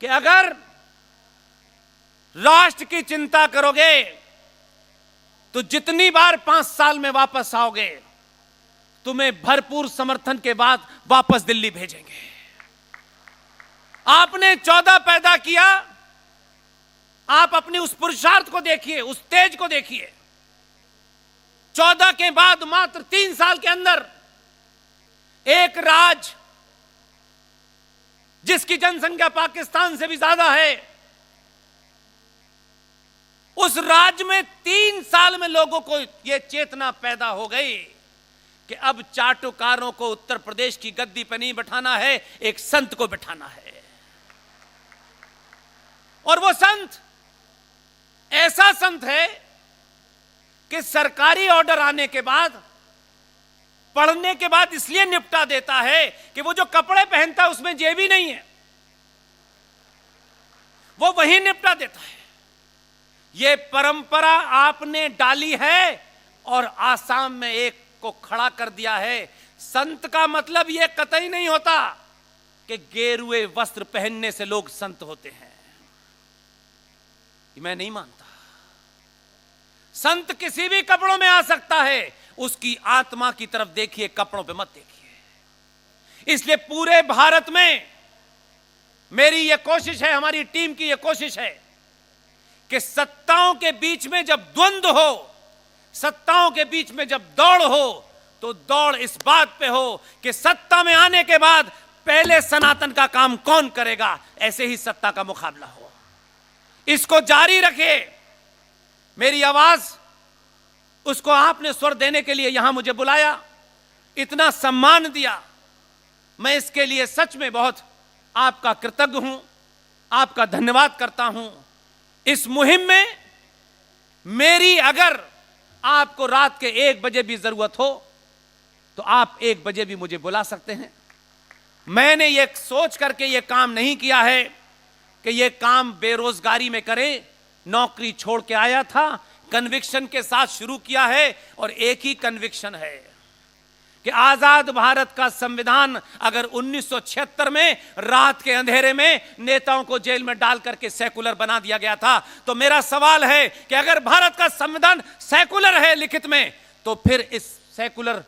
कि अगर राष्ट्र की चिंता करोगे तो जितनी बार 5 साल में वापस आओगे, तुम्हें भरपूर समर्थन के बाद वापस दिल्ली भेजेंगे। आपने 14 पैदा किया, आप अपनी उस पुरुषार्थ को देखिए, उस तेज को देखिए। 14 के बाद मात्र 3 साल के अंदर एक राज्य जिसकी जनसंख्या पाकिस्तान से भी ज्यादा है, उस राज्य में 3 साल में लोगों को यह चेतना पैदा हो गई कि अब चाटुकारों को उत्तर प्रदेश की गद्दी पर नहीं बैठाना है, एक संत को बैठाना है। और वो संत ऐसा संत है कि सरकारी ऑर्डर आने के बाद, पढ़ने के बाद इसलिए निपटा देता है कि वो जो कपड़े पहनता है उसमें जेब ही नहीं है, वो वहीं निपटा देता है। ये परंपरा आपने डाली है और आसाम में एक को खड़ा कर दिया है। संत का मतलब यह कतई नहीं होता कि गेरुए वस्त्र पहनने से लोग संत होते हैं, मैं नहीं मानता। संत किसी भी कपड़ों में आ सकता है, उसकी आत्मा की तरफ देखिए, कपड़ों पे मत देखिए। इसलिए पूरे भारत में मेरी यह कोशिश है, हमारी टीम की यह कोशिश है कि सत्ताओं के बीच में जब द्वंद्व हो, सत्ताओं के बीच में जब दौड़ हो, तो दौड़ इस बात पे हो कि सत्ता में आने के बाद पहले सनातन का काम कौन करेगा, ऐसे ही सत्ता का मुकाबला हो। इसको जारी रखे। मेरी आवाज, उसको आपने स्वर देने के लिए यहां मुझे बुलाया, इतना सम्मान दिया, मैं इसके लिए सच में बहुत आपका कृतज्ञ हूं, आपका धन्यवाद करता हूं। इस मुहिम में मेरी अगर आपको रात के 1 बजे भी जरूरत हो तो आप 1 बजे भी मुझे बुला सकते हैं। मैंने ये सोच करके ये काम नहीं किया है कि ये काम बेरोजगारी में करें। नौकरी छोड़ के आया था, कन्विक्शन के साथ शुरू किया है, और एक ही कन्विक्शन है कि आजाद भारत का संविधान अगर 1976 में रात के अंधेरे में नेताओं को जेल में डाल करके सेकुलर बना दिया गया था, तो मेरा सवाल है कि अगर भारत का संविधान सेकुलर है लिखित में, तो फिर इस सेकुलर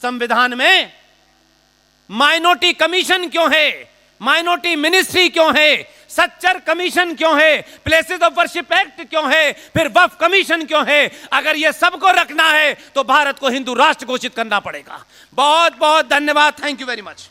संविधान में माइनॉरिटी कमीशन क्यों है, माइनॉरिटी मिनिस्ट्री क्यों है, सच्चर कमीशन क्यों है, प्लेसेस ऑफ वर्शिप एक्ट क्यों है, फिर वक्फ कमीशन क्यों है? अगर यह सबको रखना है तो भारत को हिंदू राष्ट्र घोषित करना पड़ेगा। बहुत बहुत धन्यवाद। Thank you very much.